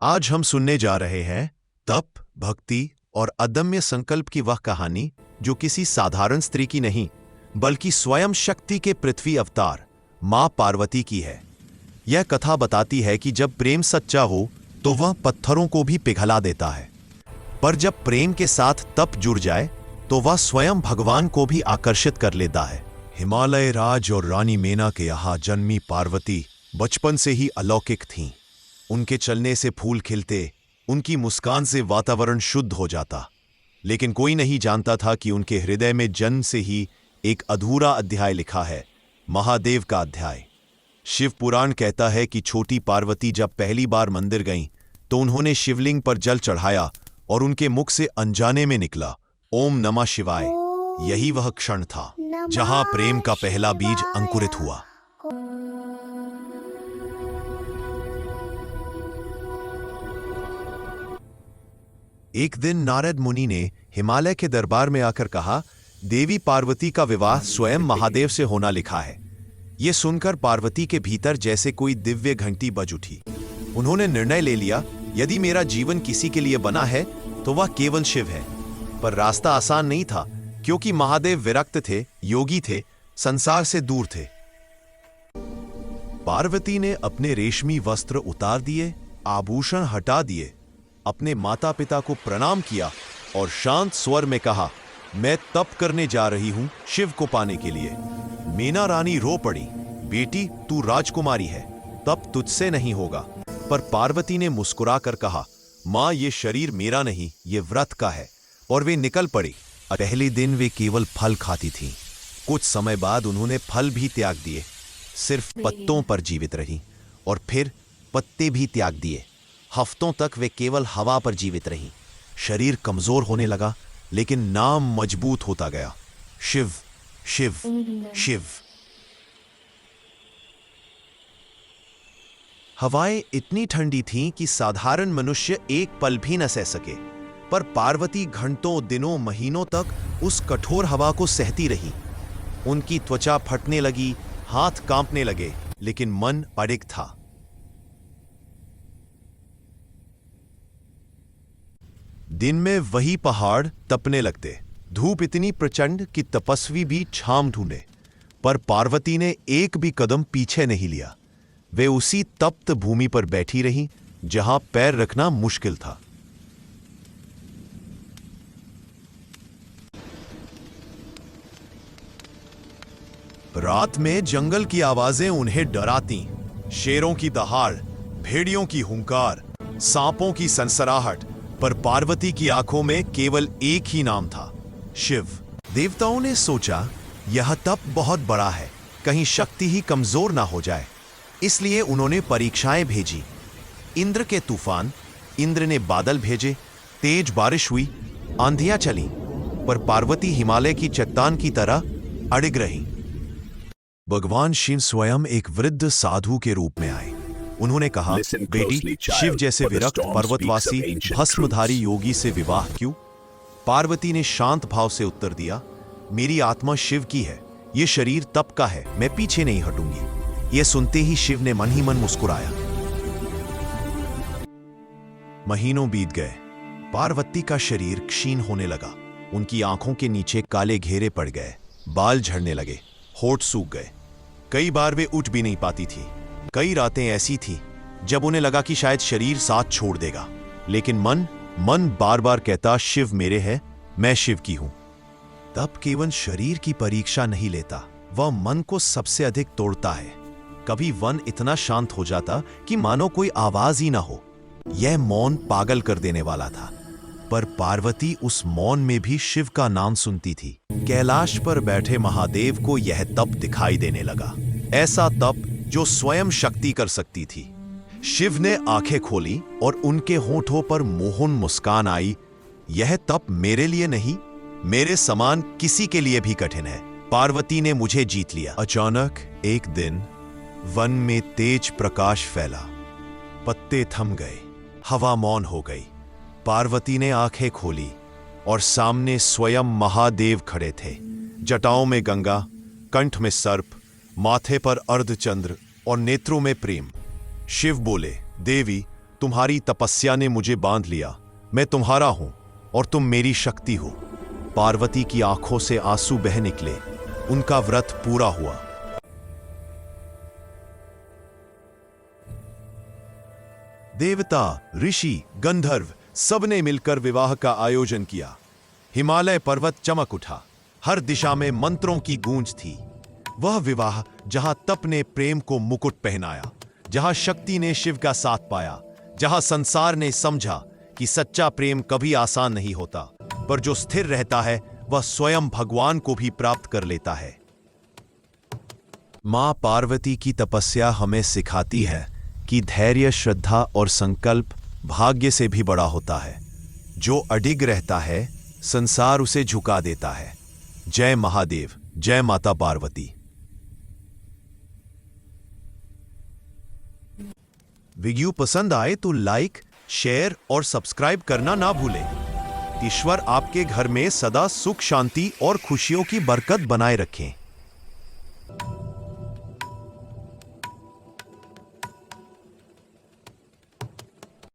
आज हम सुनने जा रहे हैं तप, भक्ति और अदम्य संकल्प की वह कहानी जो किसी साधारण स्त्री की नहीं बल्कि स्वयं शक्ति के पृथ्वी अवतार मां पार्वती की है। यह कथा बताती है कि जब प्रेम सच्चा हो तो वह पत्थरों को भी पिघला देता है, पर जब प्रेम के साथ तप जुड़ जाए तो वह स्वयं भगवान को भी आकर्षित कर लेता है। हिमालय राज और रानी मेना के यहाँ जन्मी पार्वती बचपन से ही अलौकिक थीं। उनके चलने से फूल खिलते, उनकी मुस्कान से वातावरण शुद्ध हो जाता, लेकिन कोई नहीं जानता था कि उनके हृदय में जन्म से ही एक अधूरा अध्याय लिखा है, महादेव का अध्याय। शिव पुराण कहता है कि छोटी पार्वती जब पहली बार मंदिर गईं तो उन्होंने शिवलिंग पर जल चढ़ाया और उनके मुख से अनजाने में निकला ओम नमः शिवाय। यही वह क्षण था जहां प्रेम का पहला बीज अंकुरित हुआ। एक दिन नारद मुनि ने हिमालय के दरबार में आकर कहा, देवी पार्वती का विवाह स्वयं महादेव से होना लिखा है। यह सुनकर पार्वती के भीतर जैसे कोई दिव्य घंटी बज उठी। उन्होंने निर्णय ले लिया, यदि मेरा जीवन किसी के लिए बना है तो वह केवल शिव है। पर रास्ता आसान नहीं था, क्योंकि महादेव विरक्त थे, योगी थे, संसार से दूर थे। पार्वती ने अपने रेशमी वस्त्र उतार दिए, आभूषण हटा दिए, अपने माता पिता को प्रणाम किया और शांत स्वर में कहा, मैं तप करने जा रही हूं शिव को पाने के लिए। मीना रानी रो पड़ी, बेटी तू राजकुमारी है, तप तुझसे नहीं होगा। पर पार्वती ने मुस्कुराकर कहा, मां ये शरीर मेरा नहीं, ये व्रत का है। और वे निकल पड़ी। पहले दिन वे केवल फल खाती थीं। कुछ समय बाद उन्होंने फल भी त्याग दिए, सिर्फ पत्तों पर जीवित रहीं, और फिर पत्ते भी त्याग दिए। हफ्तों तक वे केवल हवा पर जीवित रहीं। शरीर कमजोर होने लगा, लेकिन नाम मजबूत होता गया, शिव शिव शिव। हवाएं इतनी ठंडी थीं कि साधारण मनुष्य एक पल भी न सह सके, पर पार्वती घंटों, दिनों, महीनों तक उस कठोर हवा को सहती रही। उनकी त्वचा फटने लगी, हाथ कांपने लगे, लेकिन मन अडिग था। दिन में वही पहाड़ तपने लगते, धूप इतनी प्रचंड कि तपस्वी भी छांव ढूंढे, पर पार्वती ने एक भी कदम पीछे नहीं लिया। वे उसी तप्त भूमि पर बैठी रहीं जहां पैर रखना मुश्किल था। रात में जंगल की आवाजें उन्हें डराती, शेरों की दहाड़, भेड़ियों की हुंकार, सांपों की सनसराहट, पर पार्वती की आंखों में केवल एक ही नाम था, शिव। देवताओं ने सोचा, यह तप बहुत बड़ा है, कहीं शक्ति ही कमजोर ना हो जाए। इसलिए उन्होंने परीक्षाएं भेजी। इंद्र के तूफान, इंद्र ने बादल भेजे, तेज बारिश हुई, आंधियां चली, पर पार्वती हिमालय की चट्टान की तरह अडिग रही। भगवान शिव स्वयं एक वृद्ध साधु के रूप में आए। उन्होंने कहा, बेटी, शिव जैसे विरक्त पर्वतवासी भस्मधारी योगी से विवाह क्यों? पार्वती ने शांत भाव से उत्तर दिया, मेरी आत्मा शिव की है, ये शरीर तप का है, मैं पीछे नहीं हटूंगी। यह सुनते ही शिव ने मन ही मन मुस्कुराया। महीनों बीत गए, पार्वती का शरीर क्षीण होने लगा। उनकी आंखों के नीचे काले घेरे पड़ गए, बाल झड़ने लगे, होठ सूख गए। कई बार वे उठ भी नहीं पाती थी। कई रातें ऐसी थी जब उन्हें लगा कि शायद शरीर साथ छोड़ देगा, लेकिन मन बार बार कहता, शिव मेरे है, मैं शिव की हूं। तब केवल शरीर की परीक्षा नहीं लेता, वह मन को सबसे अधिक तोड़ता है। कभी वन इतना शांत हो जाता कि मानो कोई आवाज ही ना हो। यह मौन पागल कर देने वाला था, पर पार्वती उस मौन में भी शिव का नाम सुनती थी। कैलाश पर बैठे महादेव को यह तप दिखाई देने लगा, ऐसा तप जो स्वयं शक्ति कर सकती थी। शिव ने आंखें खोली और उनके होठों पर मोहन मुस्कान आई। यह तप मेरे लिए नहीं, मेरे समान किसी के लिए भी कठिन है। पार्वती ने मुझे जीत लिया। अचानक एक दिन वन में तेज प्रकाश फैला, पत्ते थम गए, हवा मौन हो गई। पार्वती ने आंखें खोली और सामने स्वयं महादेव खड़े थे। जटाओं में गंगा, कंठ में सर्प, माथे पर अर्धचंद्र और नेत्रों में प्रेम। शिव बोले, देवी तुम्हारी तपस्या ने मुझे बांध लिया। मैं तुम्हारा हूं और तुम मेरी शक्ति हो। पार्वती की आंखों से आंसू बह निकले। उनका व्रत पूरा हुआ। देवता, ऋषि, गंधर्व सबने मिलकर विवाह का आयोजन किया। हिमालय पर्वत चमक उठा। हर दिशा में मंत्रों की गूंज थी। वह विवाह जहां तप ने प्रेम को मुकुट पहनाया, जहां शक्ति ने शिव का साथ पाया, जहां संसार ने समझा कि सच्चा प्रेम कभी आसान नहीं होता, पर जो स्थिर रहता है वह स्वयं भगवान को भी प्राप्त कर लेता है। मां पार्वती की तपस्या हमें सिखाती है कि धैर्य, श्रद्धा और संकल्प भाग्य से भी बड़ा होता है। जो अडिग रहता है, संसार उसे झुका देता है। जय महादेव, जय माता पार्वती। वीडियो पसंद आए तो लाइक, शेयर और सब्सक्राइब करना ना भूलें। ईश्वर आपके घर में सदा सुख, शांति और खुशियों की बरकत बनाए रखें।